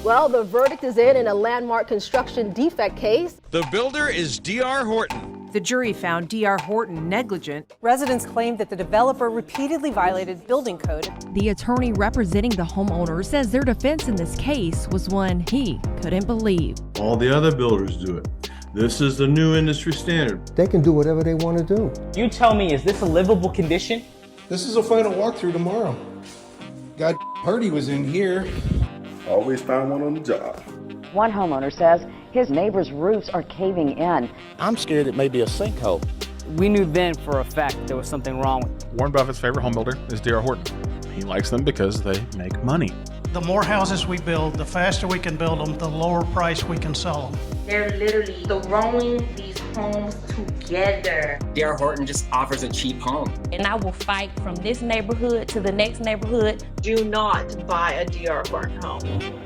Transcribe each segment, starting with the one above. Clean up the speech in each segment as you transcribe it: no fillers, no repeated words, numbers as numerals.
Well, the verdict is in a landmark construction defect case. The builder is D.R. Horton. The jury found D.R. Horton negligent. Residents claimed that the developer repeatedly violated building code. The attorney representing the homeowner says their defense in this case was one he couldn't believe. All the other builders do it. This is the new industry standard. They can do whatever they want to do. You tell me, is this a livable condition? This is a final walkthrough tomorrow. God, Hardy was in here. Always found one on the job. One homeowner says his neighbor's roofs are caving in. I'm scared it may be a sinkhole. We knew then for a fact there was something wrong. Warren Buffett's favorite home builder is D.R. Horton. He likes them because they make money. The more houses we build, the faster we can build them, the lower price we can sell them. They're literally throwing these homes together. D.R. Horton just offers a cheap home. And I will fight from this neighborhood to the next neighborhood. Do not buy a D.R. Horton home.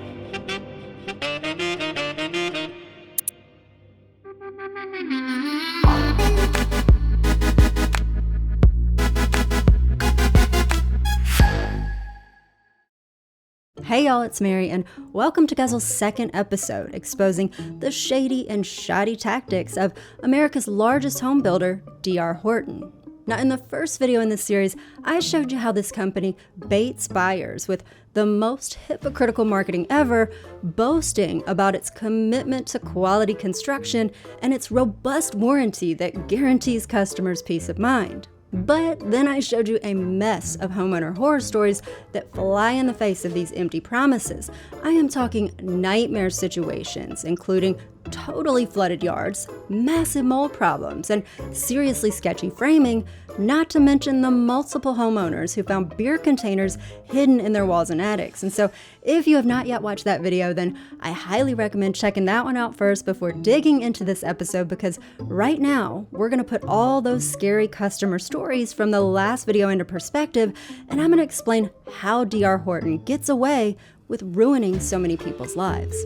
Hey y'all, it's Mary, and welcome to Guzzle's second episode exposing the shady and shoddy tactics of America's largest home builder, D.R. Horton. Now, in the first video in this series, I showed you how this company baits buyers with the most hypocritical marketing ever, boasting about its commitment to quality construction and its robust warranty that guarantees customers peace of mind. But then I showed you a mess of homeowner horror stories that fly in the face of these empty promises. I am talking nightmare situations, including totally flooded yards, massive mold problems, and seriously sketchy framing, not to mention the multiple homeowners who found beer containers hidden in their walls and attics. And so if you have not yet watched that video, then I highly recommend checking that one out first before digging into this episode, because right now we're going to put all those scary customer stories from the last video into perspective, and I'm going to explain how D.R. Horton gets away with ruining so many people's lives.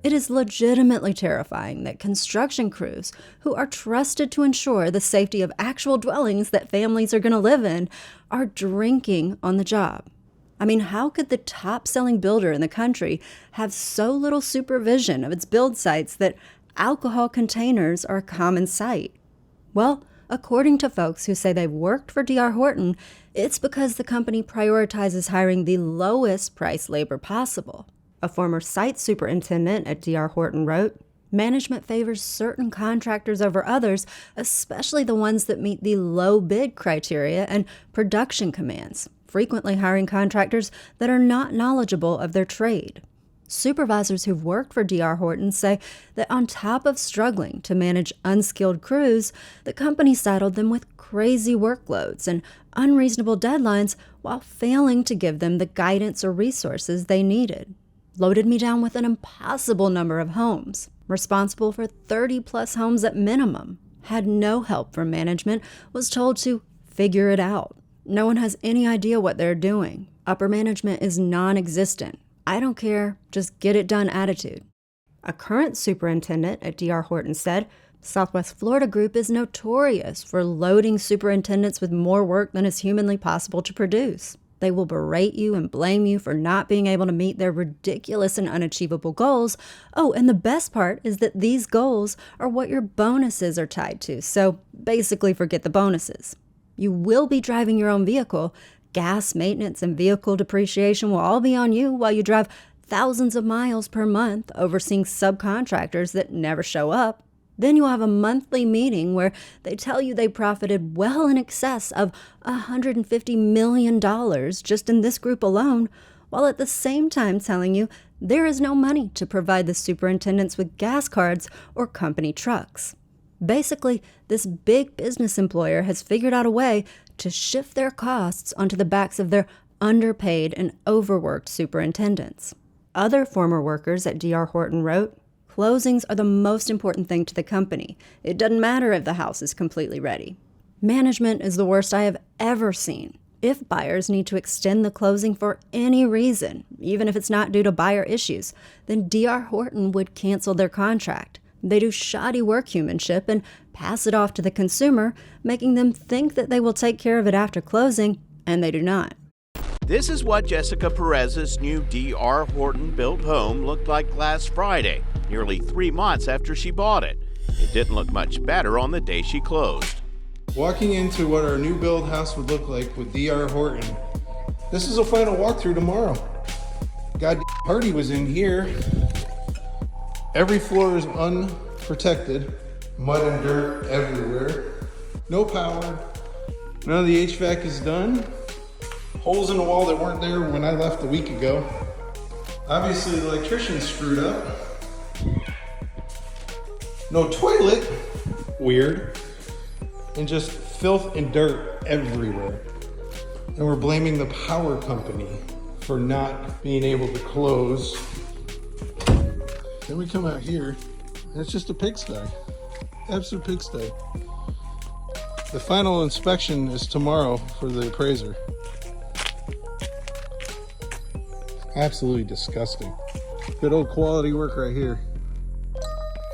It is legitimately terrifying that construction crews, who are trusted to ensure the safety of actual dwellings that families are going to live in, are drinking on the job. I mean, how could the top-selling builder in the country have so little supervision of its build sites that alcohol containers are a common sight? Well, according to folks who say they've worked for D.R. Horton, it's because the company prioritizes hiring the lowest price labor possible. A former site superintendent at D.R. Horton wrote, "Management favors certain contractors over others, especially the ones that meet the low bid criteria and production commands, frequently hiring contractors that are not knowledgeable of their trade." Supervisors who've worked for D.R. Horton say that on top of struggling to manage unskilled crews, the company saddled them with crazy workloads and unreasonable deadlines while failing to give them the guidance or resources they needed. Loaded me down with an impossible number of homes, responsible for 30 plus homes at minimum, had no help from management, was told to figure it out. No one has any idea what they're doing. Upper management is non-existent. I don't care, just get it done attitude. A current superintendent at D.R. Horton said, Southwest Florida Group is notorious for loading superintendents with more work than is humanly possible to produce. They will berate you and blame you for not being able to meet their ridiculous and unachievable goals. Oh, and the best part is that these goals are what your bonuses are tied to, so basically forget the bonuses. You will be driving your own vehicle. Gas, maintenance, and vehicle depreciation will all be on you while you drive thousands of miles per month overseeing subcontractors that never show up. Then you'll have a monthly meeting where they tell you they profited well in excess of $150 million just in this group alone, while at the same time telling you there is no money to provide the superintendents with gas cards or company trucks. Basically, this big business employer has figured out a way to shift their costs onto the backs of their underpaid and overworked superintendents. Other former workers at D.R. Horton wrote, "Closings are the most important thing to the company. It doesn't matter if the house is completely ready. Management is the worst I have ever seen. If buyers need to extend the closing for any reason, even if it's not due to buyer issues, then D.R. Horton would cancel their contract. They do shoddy workmanship and pass it off to the consumer, making them think that they will take care of it after closing, and they do not. This is what Jessica Perez's new D.R. Horton built home looked like last Friday, nearly 3 months after she bought it. It didn't look much better on the day she closed. Walking into what our new build house would look like with D.R. Horton. This is a final walkthrough tomorrow. God Hardy was in here. Every floor is unprotected. Mud and dirt everywhere. No power. None of the HVAC is done. Holes in the wall that weren't there when I left a week ago. Obviously the electrician screwed up. No toilet. Weird. And just filth and dirt everywhere. And we're blaming the power company for not being able to close. Then we come out here, and it's just a pigsty. Absolute pigsty. The final inspection is tomorrow for the appraiser. Absolutely disgusting. Good old quality work right here.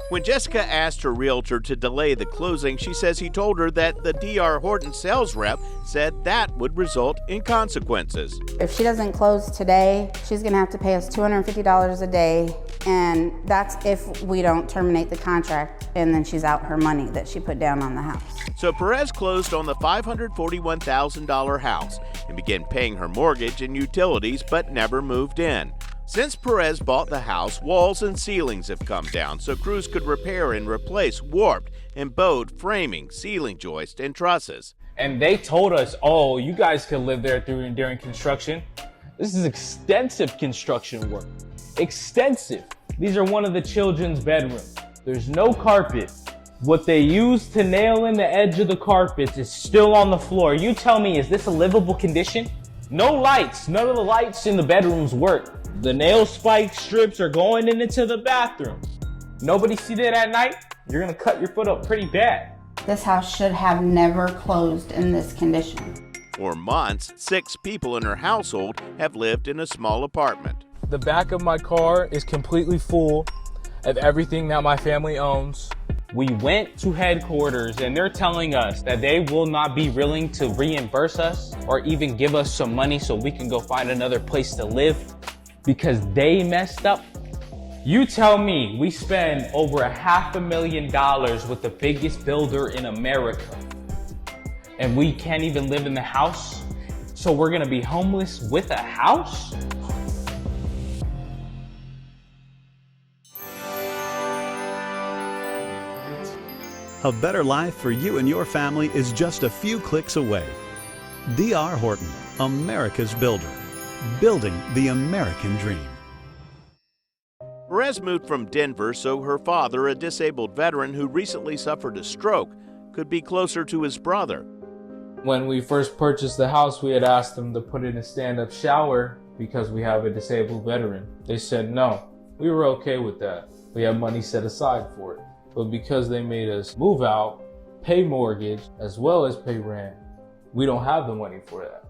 When Jessica asked her realtor to delay the closing, she says he told her that the D.R. Horton sales rep said that would result in consequences. If she doesn't close today, she's going to have to pay us $250 a day, and that's if we don't terminate the contract, and then she's out her money that she put down on the house. So Perez closed on the $541,000 house and began paying her mortgage and utilities, but never moved in. Since Perez bought the house, walls and ceilings have come down so crews could repair and replace warped and bowed framing, ceiling joists, and trusses. And they told us, oh, you guys could live there during construction. This is extensive construction work. Extensive. These are one of the children's bedrooms. There's no carpet. What they used to nail in the edge of the carpets is still on the floor. You tell me, is this a livable condition? No lights. None of the lights in the bedrooms work. The nail spike strips are going into the bathroom. Nobody see that at night? You're gonna cut your foot up pretty bad. This house should have never closed in this condition. For months, 6 people in her household have lived in a small apartment. The back of my car is completely full of everything that my family owns. We went to headquarters and they're telling us that they will not be willing to reimburse us or even give us some money so we can go find another place to live because they messed up. You tell me we spend over $500,000 with the biggest builder in America and we can't even live in the house? So we're gonna be homeless with a house? A better life for you and your family is just a few clicks away. D.R. Horton, America's builder. Building the American dream. Perez moved from Denver so her father, a disabled veteran who recently suffered a stroke, could be closer to his brother. When we first purchased the house, we had asked them to put in a stand-up shower because we have a disabled veteran. They said no. We were okay with that. We have money set aside for it. But because they made us move out, pay mortgage, as well as pay rent, we don't have the money for that.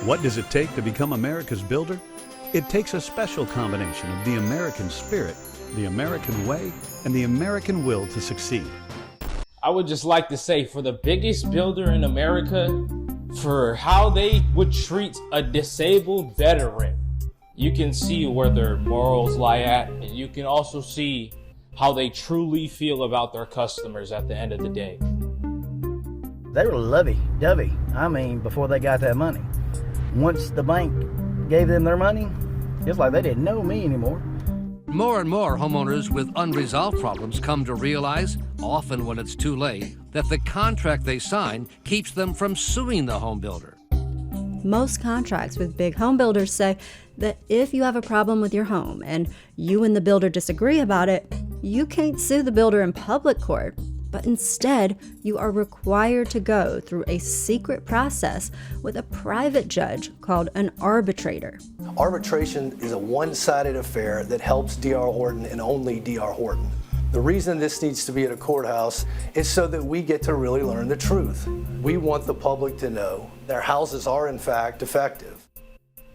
What does it take to become America's builder? It takes a special combination of the American spirit, the American way, and the American will to succeed. I would just like to say, for the biggest builder in America, for how they would treat a disabled veteran, you can see where their morals lie at, and you can also see how they truly feel about their customers at the end of the day. They were lovey-dovey, before they got that money. Once the bank gave them their money, it's like they didn't know me anymore. More and more homeowners with unresolved problems come to realize, often when it's too late, that the contract they sign keeps them from suing the home builder. Most contracts with big home builders say that if you have a problem with your home and you and the builder disagree about it, you can't sue the builder in public court, but instead you are required to go through a secret process with a private judge called an arbitrator. Arbitration is a one-sided affair that helps D.R. Horton and only D.R. Horton. The reason this needs to be at a courthouse is so that we get to really learn the truth. We want the public to know their houses are in fact defective.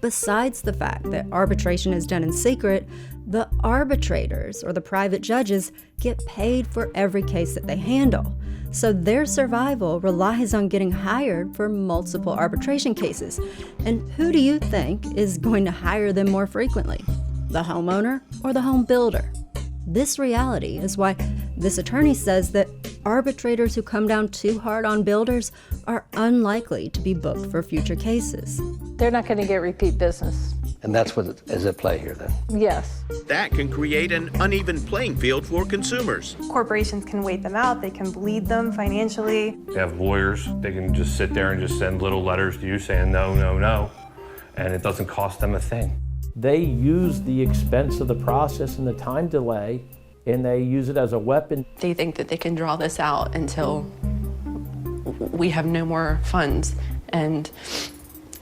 Besides the fact that arbitration is done in secret, the arbitrators, or the private judges, get paid for every case that they handle. So their survival relies on getting hired for multiple arbitration cases. And who do you think is going to hire them more frequently? The homeowner or the home builder? This reality is why this attorney says that arbitrators who come down too hard on builders are unlikely to be booked for future cases. They're not going to get repeat business. And that's what is at play here then? Yes. That can create an uneven playing field for consumers. Corporations can wait them out, they can bleed them financially. They have lawyers, they can just sit there and just send little letters to you saying no, no, no, and it doesn't cost them a thing. They use the expense of the process and the time delay, and they use it as a weapon. They think that they can draw this out until we have no more funds and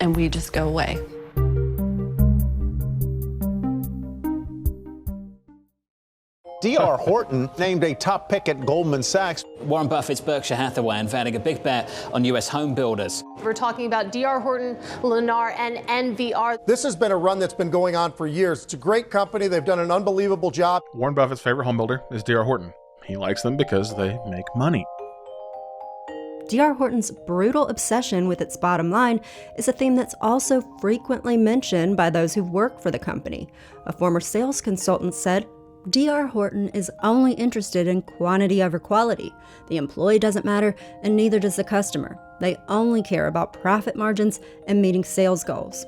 we just go away. D.R. Horton named a top pick at Goldman Sachs. Warren Buffett's Berkshire Hathaway unveiling a big bet on U.S. home builders. We're talking about D.R. Horton, Lennar, and NVR. This has been a run that's been going on for years. It's a great company. They've done an unbelievable job. Warren Buffett's favorite home builder is D.R. Horton. He likes them because they make money. D.R. Horton's brutal obsession with its bottom line is a theme that's also frequently mentioned by those who work for the company. A former sales consultant said, D.R. Horton is only interested in quantity over quality. The employee doesn't matter, and neither does the customer. They only care about profit margins and meeting sales goals.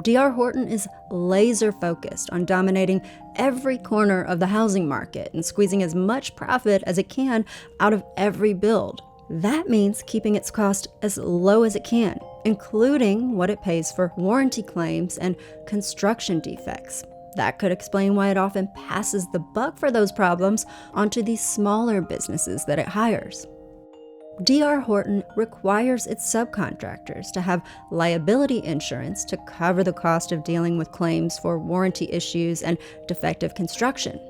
D.R. Horton is laser focused on dominating every corner of the housing market and squeezing as much profit as it can out of every build. That means keeping its cost as low as it can, including what it pays for warranty claims and construction defects. That could explain why it often passes the buck for those problems onto the smaller businesses that it hires. D.R. Horton requires its subcontractors to have liability insurance to cover the cost of dealing with claims for warranty issues and defective construction.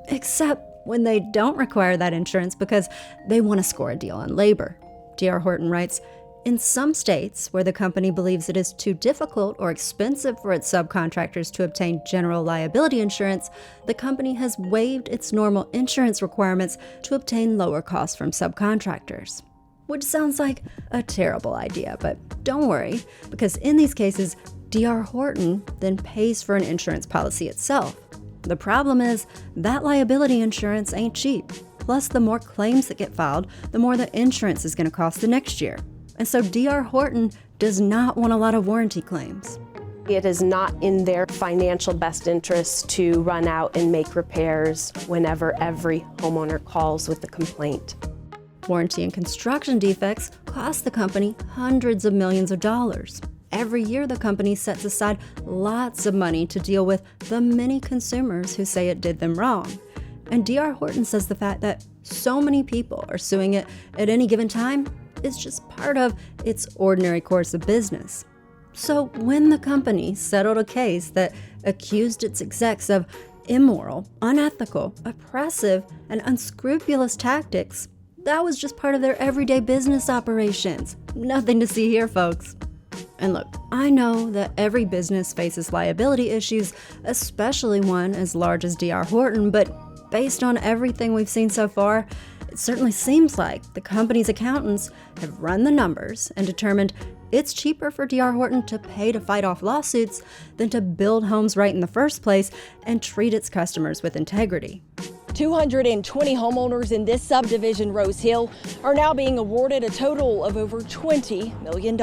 Except when they don't require that insurance because they want to score a deal on labor. D.R. Horton writes, in some states where the company believes it is too difficult or expensive for its subcontractors to obtain general liability insurance, the company has waived its normal insurance requirements to obtain lower costs from subcontractors. Which sounds like a terrible idea, but don't worry, because in these cases, D.R. Horton then pays for an insurance policy itself. The problem is that liability insurance ain't cheap. Plus, the more claims that get filed, the more the insurance is going to cost the next year. And so D.R. Horton does not want a lot of warranty claims. It is not in their financial best interest to run out and make repairs whenever every homeowner calls with a complaint. Warranty and construction defects cost the company hundreds of millions of dollars. Every year, the company sets aside lots of money to deal with the many consumers who say it did them wrong. And D.R. Horton says the fact that so many people are suing it at any given time is just part of its ordinary course of business. So when the company settled a case that accused its execs of immoral, unethical, oppressive, and unscrupulous tactics, that was just part of their everyday business operations. Nothing to see here, folks. And look, I know that every business faces liability issues, especially one as large as D.R. Horton, but based on everything we've seen so far, it certainly seems like the company's accountants have run the numbers and determined it's cheaper for D.R. Horton to pay to fight off lawsuits than to build homes right in the first place and treat its customers with integrity. 220 homeowners in this subdivision, Rose Hill, are now being awarded a total of over $20 million.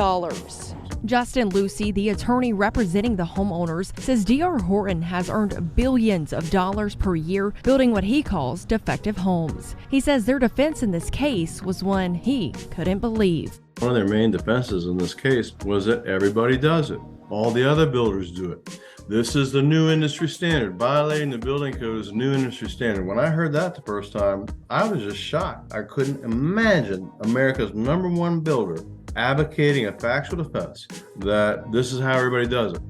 Justin Lucy, the attorney representing the homeowners, says D.R. Horton has earned billions of dollars per year building what he calls defective homes. He says their defense in this case was one he couldn't believe. One of their main defenses in this case was that everybody does it. All the other builders do it. This is the new industry standard. Violating the building code is a new industry standard. When I heard that the first time, I was just shocked. I couldn't imagine America's #1 builder advocating a factual defense that this is how everybody does it.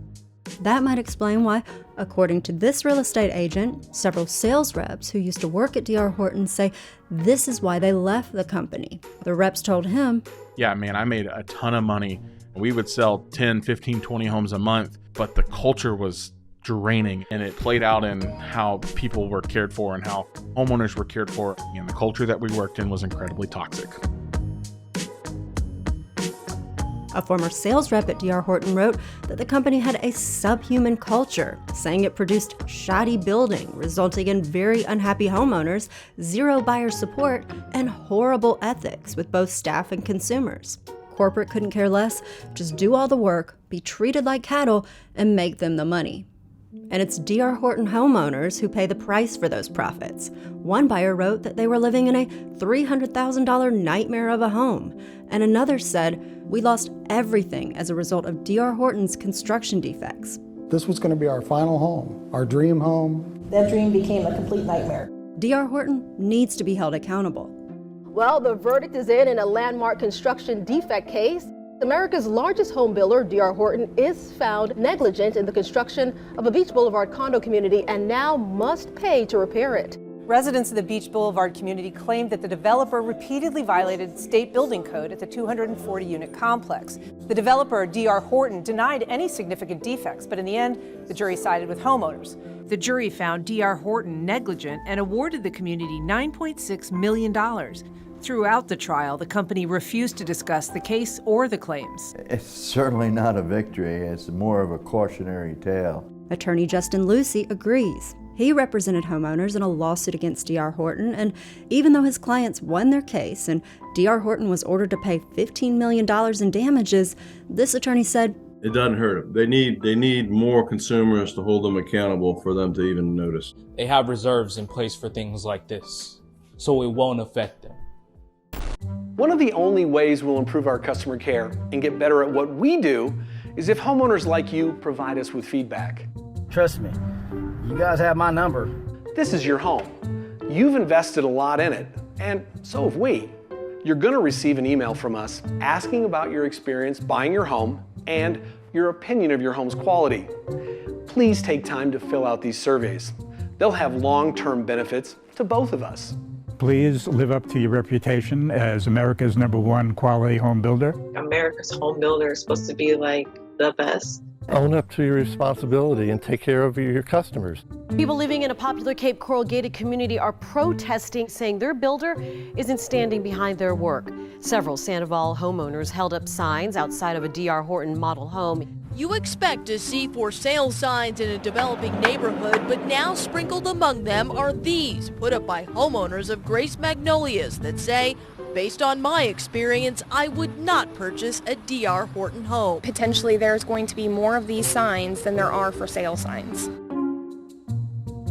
That might explain why, according to this real estate agent, several sales reps who used to work at D.R. Horton say this is why they left the company. The reps told him, yeah, man, I made a ton of money. We would sell 10, 15, 20 homes a month. but the culture was draining, and it played out in how people were cared for and how homeowners were cared for. And the culture that we worked in was incredibly toxic. A former sales rep at D.R. Horton wrote that the company had a subhuman culture, saying it produced shoddy building, resulting in very unhappy homeowners, zero buyer support, and horrible ethics with both staff and consumers. Corporate couldn't care less, just do all the work, be treated like cattle, and make them the money. And it's D.R. Horton homeowners who pay the price for those profits. One buyer wrote that they were living in a $300,000 nightmare of a home, and another said, "We lost everything as a result of D.R. Horton's construction defects." This was going to be our final home, our dream home. That dream became a complete nightmare. D.R. Horton needs to be held accountable. Well, the verdict is in a landmark construction defect case. America's largest home builder, D.R. Horton, is found negligent in the construction of a Beach Boulevard condo community and now must pay to repair it. Residents of the Beach Boulevard community claimed that the developer repeatedly violated state building code at the 240-unit complex. The developer, D.R. Horton, denied any significant defects, but in the end, the jury sided with homeowners. The jury found D.R. Horton negligent and awarded the community $9.6 million. Throughout the trial, the company refused to discuss the case or the claims. It's certainly not a victory. It's more of a cautionary tale. Attorney Justin Lucy agrees. He represented homeowners in a lawsuit against D.R. Horton, and even though his clients won their case and D.R. Horton was ordered to pay $15 million in damages, this attorney said, It doesn't hurt them. They need more consumers to hold them accountable for them to even notice. They have reserves in place for things like this, so it won't affect them. One of the only ways we'll improve our customer care and get better at what we do is if homeowners like you provide us with feedback. Trust me, you guys have my number. This is your home. You've invested a lot in it, and so have we. You're going to receive an email from us asking about your experience buying your home and your opinion of your home's quality. Please take time to fill out these surveys. They'll have long-term benefits to both of us. Please live up to your reputation as America's #1 quality home builder. America's home builder is supposed to be like the best. Own up to your responsibility and take care of your customers. People living in a popular Cape Coral gated community are protesting, saying their builder isn't standing behind their work. Several Sandoval homeowners held up signs outside of a D.R. Horton model home. You expect to see for sale signs in a developing neighborhood, but now sprinkled among them are these, put up by homeowners of Grace Magnolias that say, based on my experience, I would not purchase a D.R. Horton home. Potentially there's going to be more of these signs than there are for sale signs.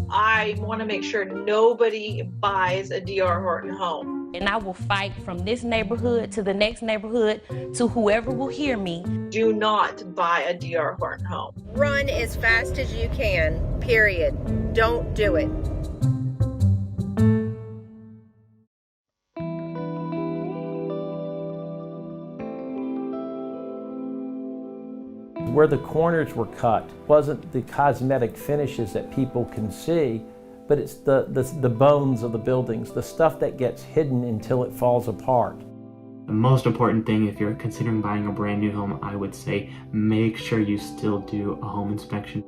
I want to make sure nobody buys a D.R. Horton home. And I will fight from this neighborhood to the next neighborhood to whoever will hear me. Do not buy a D.R. Horton home. Run as fast as you can, period. Don't do it. Where the corners were cut wasn't the cosmetic finishes that people can see, but it's the bones of the buildings, the stuff that gets hidden until it falls apart. The most important thing if you're considering buying a brand new home, I would say make sure you still do a home inspection.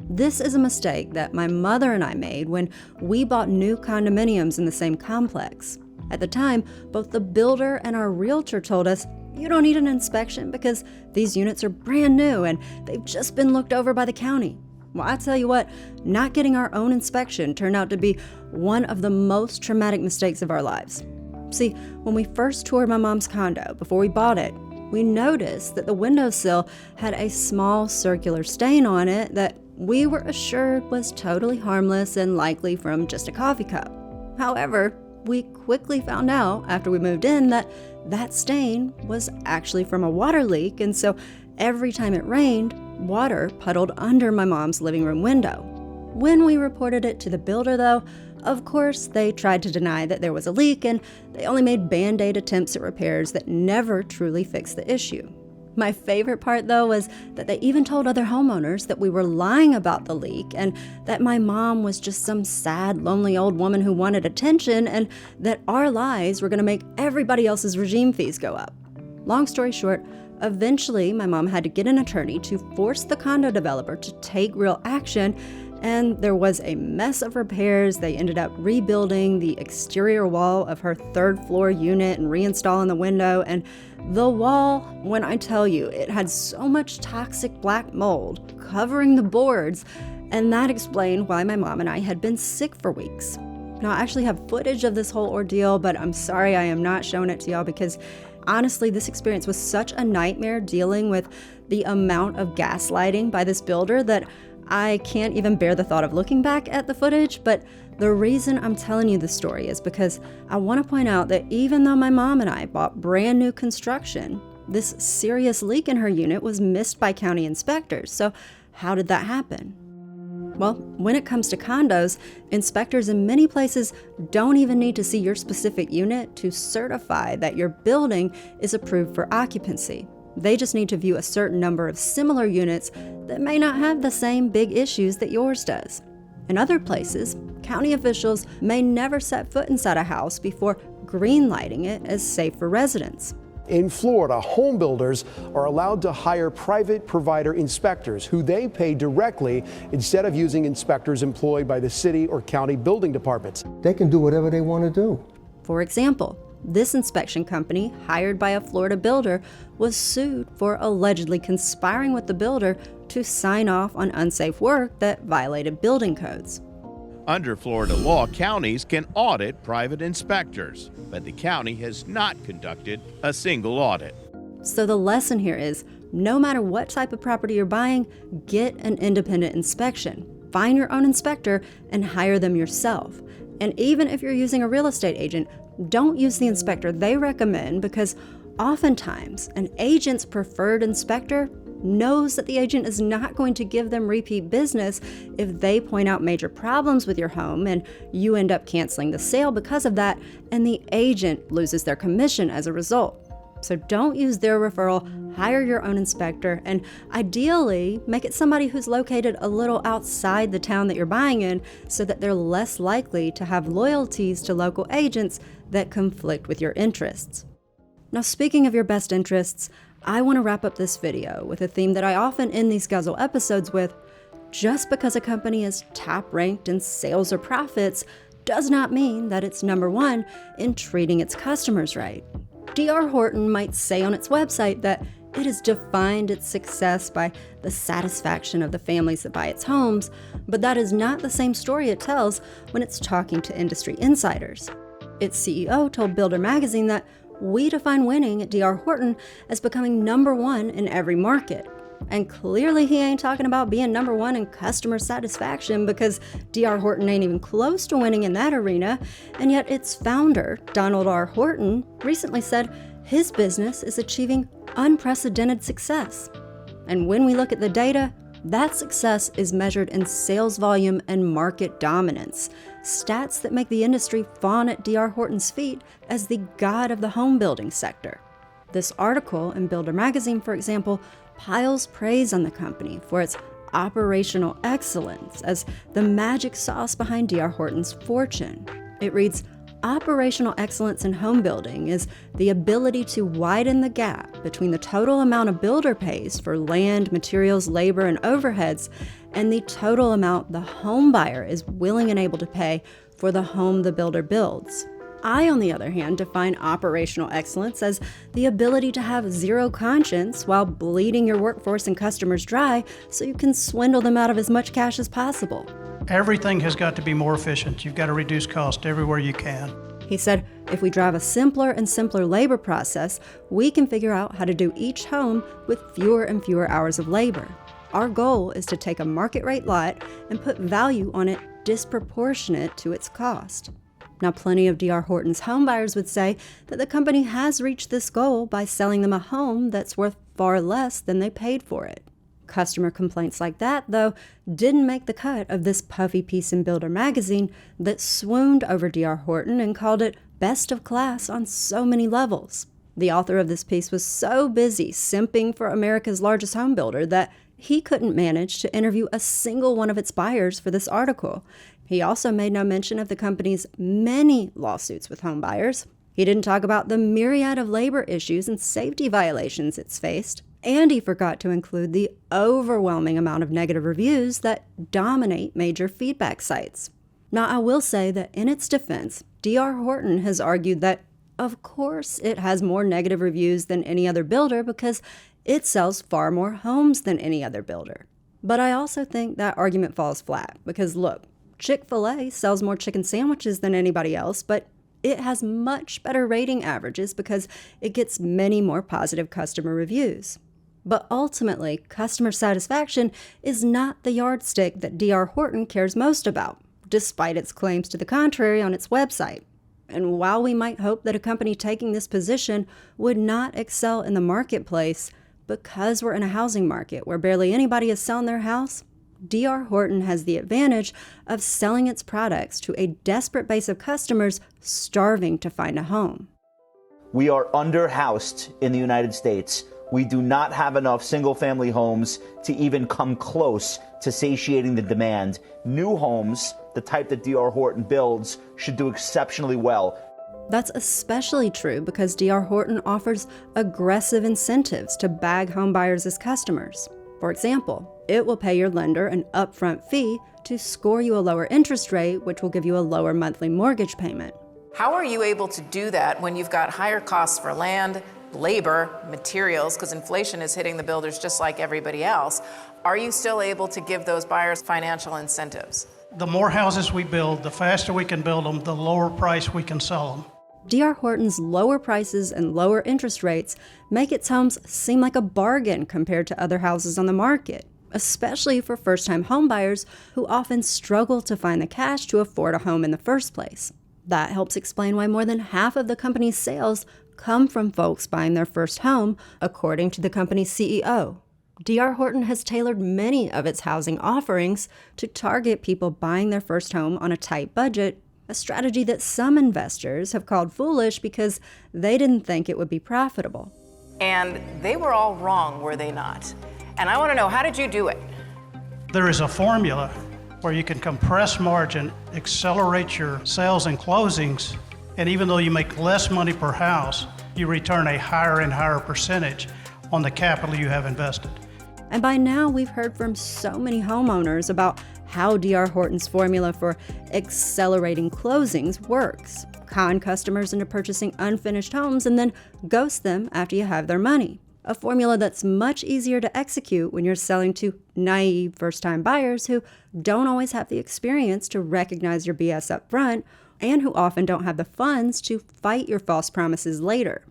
This is a mistake that my mother and I made when we bought new condominiums in the same complex. At the time, both the builder and our realtor told us, you don't need an inspection because these units are brand new and they've just been looked over by the county. Well, I tell you what, not getting our own inspection turned out to be one of the most traumatic mistakes of our lives. See, when we first toured my mom's condo before we bought it, we noticed that the windowsill had a small circular stain on it that we were assured was totally harmless and likely from just a coffee cup. However, we quickly found out after we moved in that that stain was actually from a water leak, and so every time it rained, water puddled under my mom's living room window. When we reported it to the builder, though, of course, they tried to deny that there was a leak, and they only made band-aid attempts at repairs that never truly fixed the issue. My favorite part, though, was that they even told other homeowners that we were lying about the leak and that my mom was just some sad, lonely old woman who wanted attention and that our lies were going to make everybody else's regime fees go up. Long story short, eventually my mom had to get an attorney to force the condo developer to take real action, and there was a mess of repairs. They ended up rebuilding the exterior wall of her third floor unit and reinstalling the window. And the wall, when I tell you, it had so much toxic black mold covering the boards, and that explained why my mom and I had been sick for weeks. Now, I actually have footage of this whole ordeal, but I'm sorry I am not showing it to y'all because honestly, this experience was such a nightmare dealing with the amount of gaslighting by this builder that I can't even bear the thought of looking back at the footage. But the reason I'm telling you this story is because I want to point out that even though my mom and I bought brand new construction, this serious leak in her unit was missed by county inspectors. So how did that happen? Well, when it comes to condos, inspectors in many places don't even need to see your specific unit to certify that your building is approved for occupancy. They just need to view a certain number of similar units that may not have the same big issues that yours does. In other places, county officials may never set foot inside a house before green-lighting it as safe for residents. In Florida, home builders are allowed to hire private provider inspectors who they pay directly instead of using inspectors employed by the city or county building departments. They can do whatever they want to do. For example, this inspection company, hired by a Florida builder, was sued for allegedly conspiring with the builder to sign off on unsafe work that violated building codes. Under Florida law, counties can audit private inspectors, but the county has not conducted a single audit. So the lesson here is, no matter what type of property you're buying, get an independent inspection. Find your own inspector and hire them yourself. And even if you're using a real estate agent, don't use the inspector they recommend, because oftentimes an agent's preferred inspector knows that the agent is not going to give them repeat business if they point out major problems with your home and you end up canceling the sale because of that, and the agent loses their commission as a result. So don't use their referral, hire your own inspector, and ideally make it somebody who's located a little outside the town that you're buying in so that they're less likely to have loyalties to local agents that conflict with your interests. Now, speaking of your best interests, I want to wrap up this video with a theme that I often end these Guzzle episodes with. Just because a company is top ranked in sales or profits does not mean that it's number one in treating its customers right. D.R. Horton might say on its website that it has defined its success by the satisfaction of the families that buy its homes, but that is not the same story it tells when it's talking to industry insiders. Its CEO told Builder Magazine that we define winning at D.R. Horton as becoming number one in every market. And clearly he ain't talking about being number one in customer satisfaction, because D.R. Horton ain't even close to winning in that arena. And yet its founder, Donald R. Horton, recently said his business is achieving unprecedented success. And when we look at the data, that success is measured in sales volume and market dominance, stats that make the industry fawn at D.R. Horton's feet as the god of the home building sector. This article in Builder Magazine, for example, piles praise on the company for its operational excellence as the magic sauce behind D.R. Horton's fortune. It reads, "Operational excellence in home building is the ability to widen the gap between the total amount a builder pays for land, materials, labor, and overheads, and the total amount the home buyer is willing and able to pay for the home the builder builds." I, on the other hand, define operational excellence as the ability to have zero conscience while bleeding your workforce and customers dry so you can swindle them out of as much cash as possible. Everything has got to be more efficient. You've got to reduce cost everywhere you can. He said, if we drive a simpler and simpler labor process, we can figure out how to do each home with fewer and fewer hours of labor. Our goal is to take a market rate lot and put value on it disproportionate to its cost. Now, plenty of D.R. Horton's homebuyers would say that the company has reached this goal by selling them a home that's worth far less than they paid for it. Customer complaints like that, though, didn't make the cut of this puffy piece in Builder Magazine that swooned over D.R. Horton and called it best of class on so many levels. The author of this piece was so busy simping for America's largest home builder that he couldn't manage to interview a single one of its buyers for this article. He also made no mention of the company's many lawsuits with home buyers. He didn't talk about the myriad of labor issues and safety violations it's faced. And he forgot to include the overwhelming amount of negative reviews that dominate major feedback sites. Now, I will say that in its defense, D.R. Horton has argued that, of course, it has more negative reviews than any other builder because it sells far more homes than any other builder. But I also think that argument falls flat because, look, Chick-fil-A sells more chicken sandwiches than anybody else, but it has much better rating averages because it gets many more positive customer reviews. But ultimately, customer satisfaction is not the yardstick that D.R. Horton cares most about, despite its claims to the contrary on its website. And while we might hope that a company taking this position would not excel in the marketplace, because we're in a housing market where barely anybody is selling their house, D.R. Horton has the advantage of selling its products to a desperate base of customers starving to find a home. We are underhoused in the United States. We do not have enough single-family homes to even come close to satiating the demand. New homes, the type that D.R. Horton builds, should do exceptionally well. That's especially true because D.R. Horton offers aggressive incentives to bag home buyers as customers. For example, it will pay your lender an upfront fee to score you a lower interest rate, which will give you a lower monthly mortgage payment. How are you able to do that when you've got higher costs for land, labor, materials, because inflation is hitting the builders just like everybody else? Are you still able to give those buyers financial incentives? The more houses we build, the faster we can build them, the lower price we can sell them. D.R. Horton's lower prices and lower interest rates make its homes seem like a bargain compared to other houses on the market, especially for first-time homebuyers who often struggle to find the cash to afford a home in the first place. That helps explain why more than half of the company's sales come from folks buying their first home, according to the company's CEO. D.R. Horton has tailored many of its housing offerings to target people buying their first home on a tight budget, a strategy that some investors have called foolish because they didn't think it would be profitable. And they were all wrong, were they not? And I want to know, how did you do it? There is a formula where you can compress margin, accelerate your sales and closings, and even though you make less money per house, you return a higher and higher percentage on the capital you have invested. And by now, we've heard from so many homeowners about how D.R. Horton's formula for accelerating closings works. Con customers into purchasing unfinished homes and then ghost them after you have their money. A formula that's much easier to execute when you're selling to naive first-time buyers who don't always have the experience to recognize your BS up front and who often don't have the funds to fight your false promises later.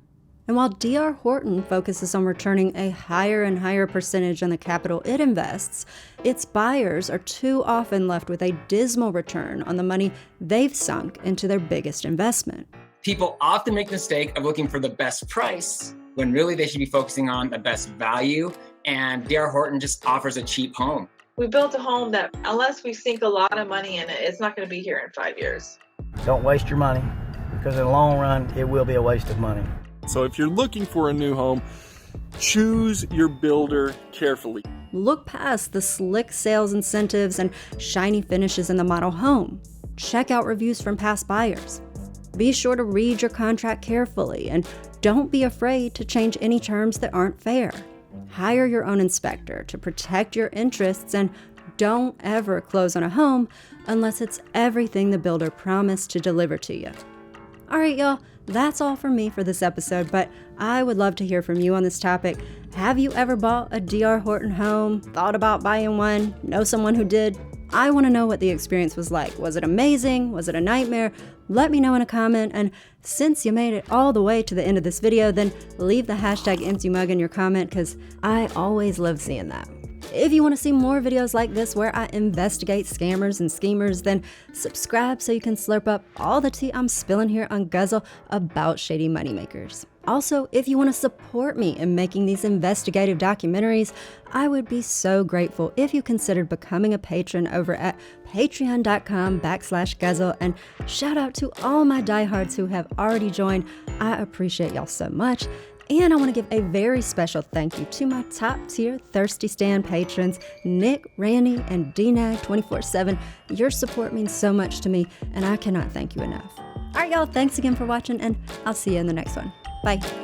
And while D.R. Horton focuses on returning a higher and higher percentage on the capital it invests, its buyers are too often left with a dismal return on the money they've sunk into their biggest investment. People often make the mistake of looking for the best price when really they should be focusing on the best value, and D.R. Horton just offers a cheap home. We built a home that, unless we sink a lot of money in it, it's not going to be here in 5 years. Don't waste your money, because in the long run, it will be a waste of money. So if you're looking for a new home, choose your builder carefully. Look past the slick sales incentives and shiny finishes in the model home. Check out reviews from past buyers. Be sure to read your contract carefully and don't be afraid to change any terms that aren't fair. Hire your own inspector to protect your interests and don't ever close on a home unless it's everything the builder promised to deliver to you. All right, y'all, that's all from me for this episode, but I would love to hear from you on this topic. Have you ever bought a D.R. Horton home? Thought about buying one? Know someone who did? I want to know what the experience was like. Was it amazing? Was it a nightmare? Let me know in a comment, and since you made it all the way to the end of this video, then leave the hashtag empty mug in your comment because I always love seeing that. If you want to see more videos like this where I investigate scammers and schemers, then subscribe so you can slurp up all the tea I'm spilling here on Guzzle about shady moneymakers. Also, if you want to support me in making these investigative documentaries, I would be so grateful if you considered becoming a patron over at patreon.com/Guzzle. And shout out to all my diehards who have already joined. I appreciate y'all so much. And I want to give a very special thank you to my top tier Thirsty Stan patrons, Nick, Randy, and DNAG247. Your support means so much to me, and I cannot thank you enough. All right, y'all, thanks again for watching, and I'll see you in the next one. Bye.